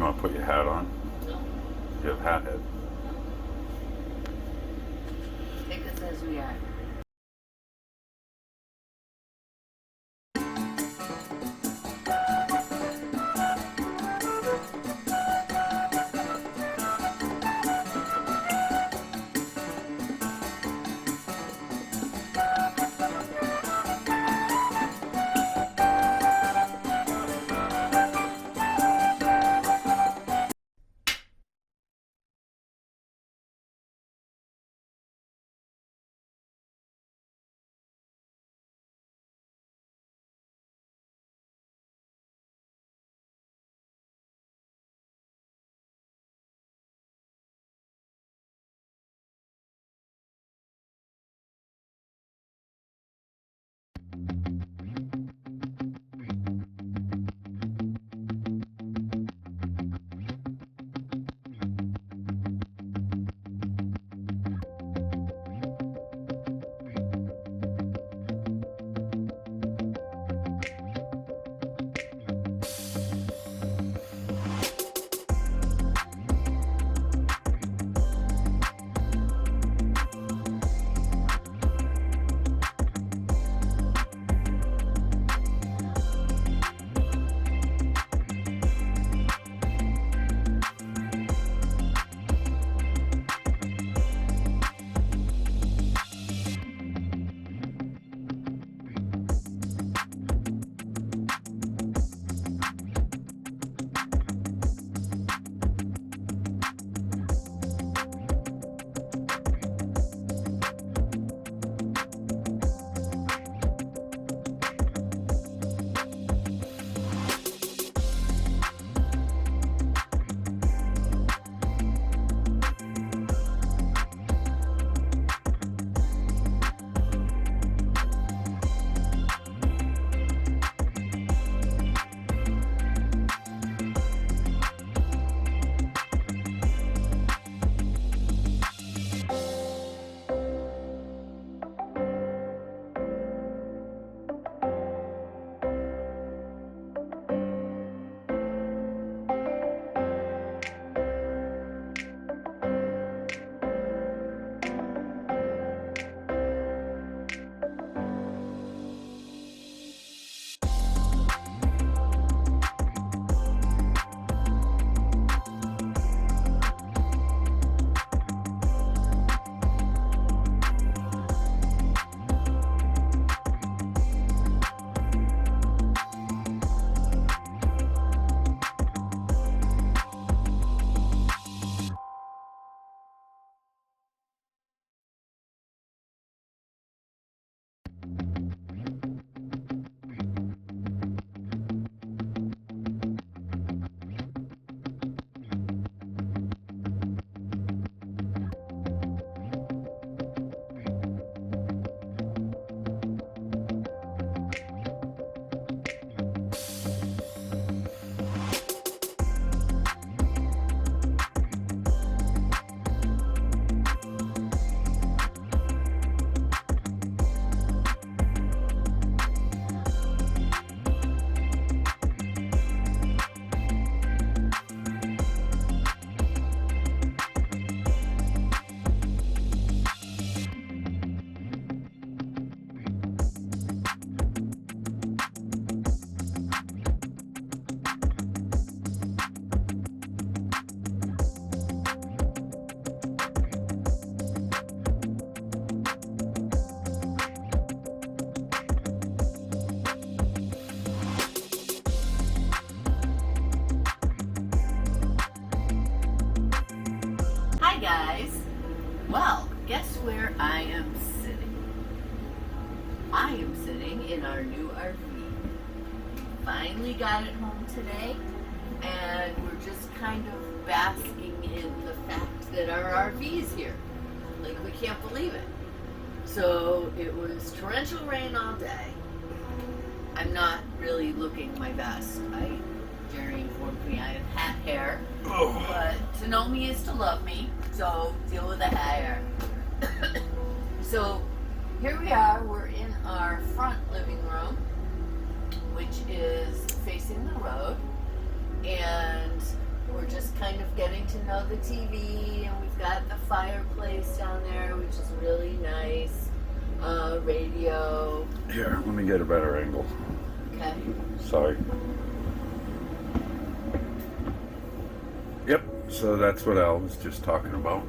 want to put your hat on? No. You have hat head. Take us as we are. Hi guys! Well, guess where I am sitting? I am sitting in our new RV. Finally got it home today, and we're just kind of basking in the fact that our RV is here. Like, we can't believe it. So it was torrential rain all day. I'm not really looking my best. Jerry informed me I have hat hair, but to know me is to love me, so deal with the hair. So here we are, we're in our front living room, which is facing the road, and we're the TV, and we've got the fireplace down there, which is really nice. Radio. Here, let me get a better angle. Okay. Sorry. Yep, so that's what Al was just talking about.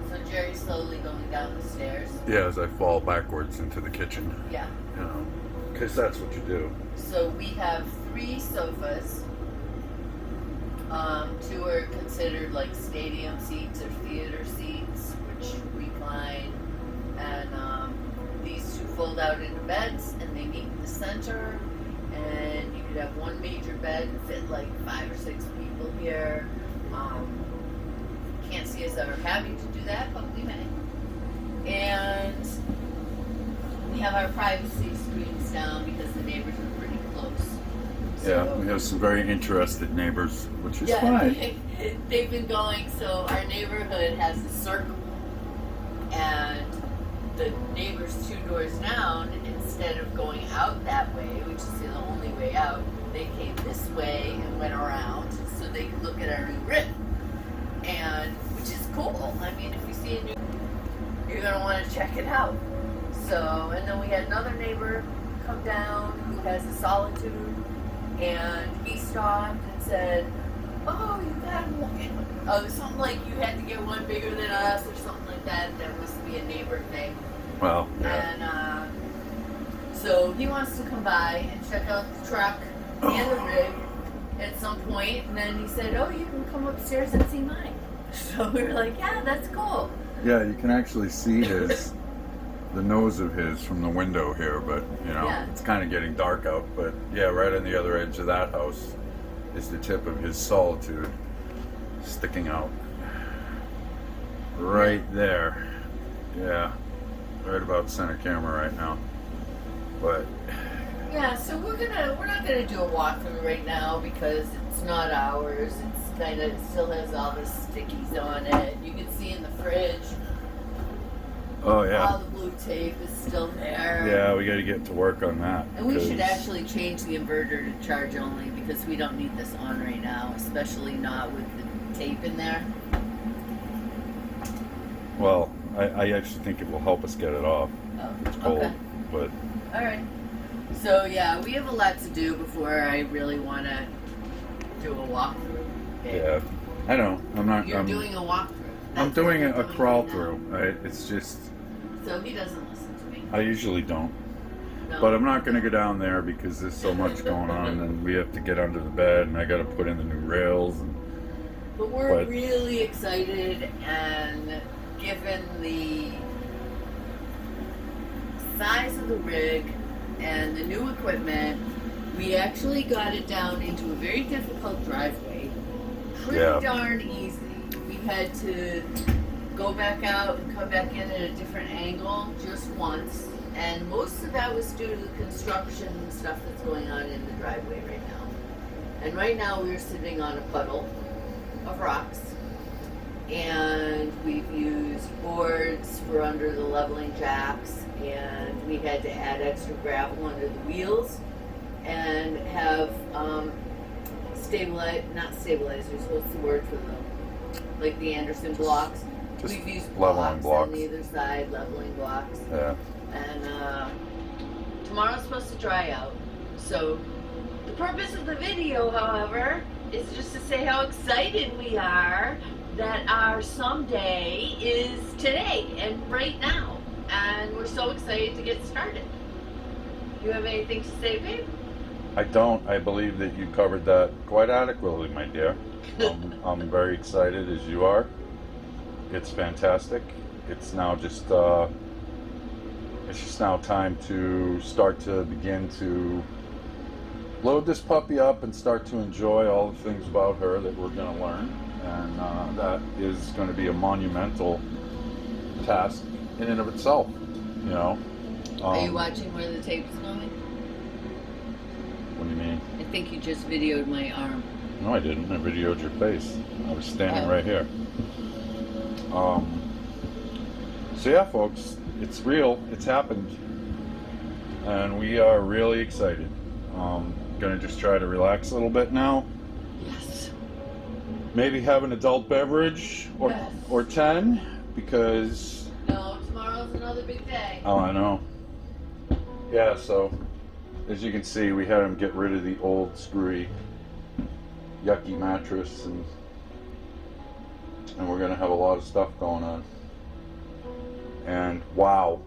So Jerry's slowly going down the stairs. Yeah, as I fall backwards into the kitchen. Yeah. You know, because that's what you do. So we have 3 sofas. 2 are considered like stadium seats or theater seats, which recline. And these 2 fold out into beds, and they meet in the center. And you could have 1 major bed and fit like 5 or 6 people here. Can't see us ever having to do that, but we may. And we have our privacy screens down because the neighbors are pretty close. Yeah, So, we have some very interested neighbors, which is fine. they've been going, so our neighborhood has a circle. And the neighbors 2 doors down, instead of going out that way, which is the only way out, they came this way and went around so they could look at our new rip. And which is cool. I mean, if you see a new, you're gonna want to check it out. So, and then we had another neighbor come down who has a solitude, and he stopped and said, "Oh, you got one." Oh, something like you had to get one bigger than us or something like that. That must be a neighbor thing. Well, yeah. And so he wants to come by and check out the truck and the rig at some point, and then he said, "Oh, you can come upstairs and see mine." So we were like, "Yeah, that's cool." Yeah, you can actually see the nose of his from the window here, but you know, Yeah. it's kind of getting dark out. But yeah, right on the other edge of that house is the tip of his solitude sticking out. Right there. Yeah, right about center camera right now. But Yeah, so we're not gonna do a walkthrough right now because it's not ours. It's kind of still has all the stickies on it. You can see in the fridge. oh yeah, All the blue tape is still there. yeah, we got to get to work on that. And we should 'cause- actually change the inverter to charge only because we don't need this on right now, especially not with the tape in there. Well, I actually think it will help us get it off. Oh, It's cold, okay. but All right. So yeah, we have a lot to do before I really want to do a walkthrough. Okay. yeah, I know. I'm not. You're I'm, doing a walkthrough. I'm That's doing what a we're doing crawl right now. through. Right? It's just So he doesn't listen to me. I usually don't, No. but I'm not going to go down there because there's so much going on, and we have to get under the bed, and I got to put in the new rails. And But we're but- really excited, and given the size of the rig and the new equipment, we actually got it down into a very difficult driveway. Pretty Yeah. darn easy. We had to go back out and come back in at a different angle just once, and most of that was due to the construction stuff that's going on in the driveway right now. And right now we're sitting on a puddle of rocks, and we've used boards for under the leveling jacks, and we had to add extra gravel under the wheels and have not stabilizers, what's the word for them? Like the Anderson blocks. just We've used leveling blocks. on either side, leveling blocks. Yeah. And tomorrow's supposed to dry out. So the purpose of the video, however, is just to say how excited we are that our someday is today and right now. And we're so excited to get started. You have anything to say, babe? I don't. I believe that you covered that quite adequately, my dear. I'm very excited as you are. It's fantastic. It's now just now time to start to begin to load this puppy up and start to enjoy all the things about her that we're going to learn, and that is going to be a monumental task in and of itself. You know. Are you watching where the tape is going? What do you mean? I think you just videoed my arm. No, I didn't. I videoed your face. I was standing Oh. right here. So yeah, folks, it's real. It's happened, and we are really excited. Gonna just try to relax a little bit now. Yes. maybe have an adult beverage or Yes. or 10 because No, tomorrow's another big day. oh, I know. Yeah, so as you can see, we had him get rid of the old screwy yucky mattress, and we're gonna have a lot of stuff going on. And wow,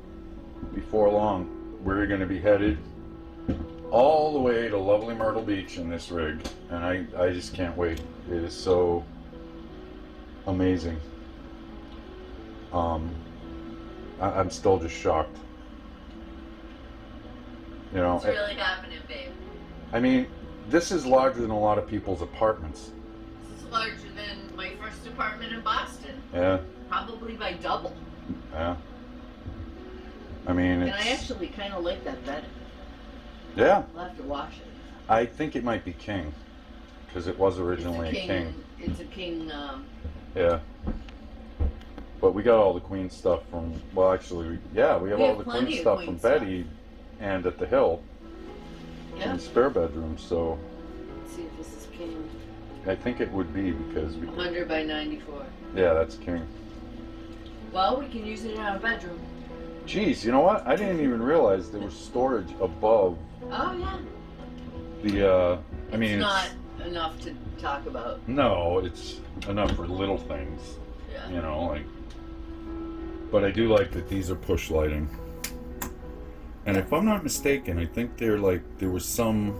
before long we're gonna be headed all the way to lovely Myrtle Beach in this rig, and I just can't wait. It is so amazing. I'm still just shocked. You know, What's really happening, babe? I mean, this is larger than a lot of people's apartments. This is larger than my first apartment in Boston. Yeah, Probably by double. yeah. I mean, And it's, I actually kind of like that better. yeah. I'll have to wash it. I think it might be king, because it was originally a king. It's a king. Yeah. But we got all the queen stuff from, well, actually, yeah, we have all the plenty queen of stuff queen from stuff. Betty and at the Hill in Yeah. the spare bedroom, so Let's see if this is king. I think it would be because we, 100 by 94. yeah, that's king. Well, we can use it in our bedroom. Geez, you know what? I didn't even realize there was storage above Oh yeah. the, I mean, It's not enough to talk about. no, it's enough for little things, Yeah. you know, like, but I do like that these are push lighting. And if I'm not mistaken, I think they're like, there was some,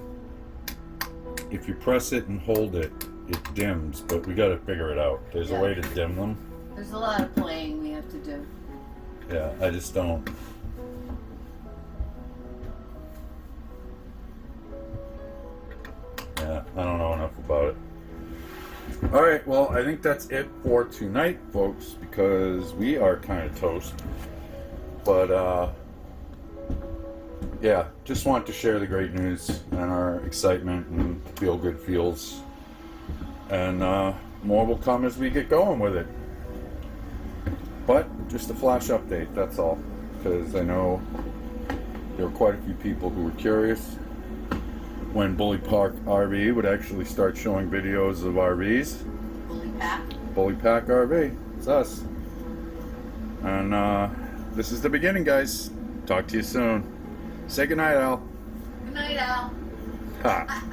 if you press it and hold it, it dims, but we gotta figure it out. There's Yeah. a way to dim them. There's a lot of playing we have to do. Yeah, I just don't. Yeah, I don't know enough about it. Alright, well, I think that's it for tonight, folks, because we are kind of toast. But, yeah, just want to share the great news and our excitement and feel good feels. And more will come as we get going with it. But just a flash update, that's all. Because I know there were quite a few people who were curious when Bully Park RV would actually start showing videos of RVs. Bully pack. Bully Pack RV, it's us. And this is the beginning, guys. Talk to you soon. Say goodnight, Al. Good night, Al. Ha.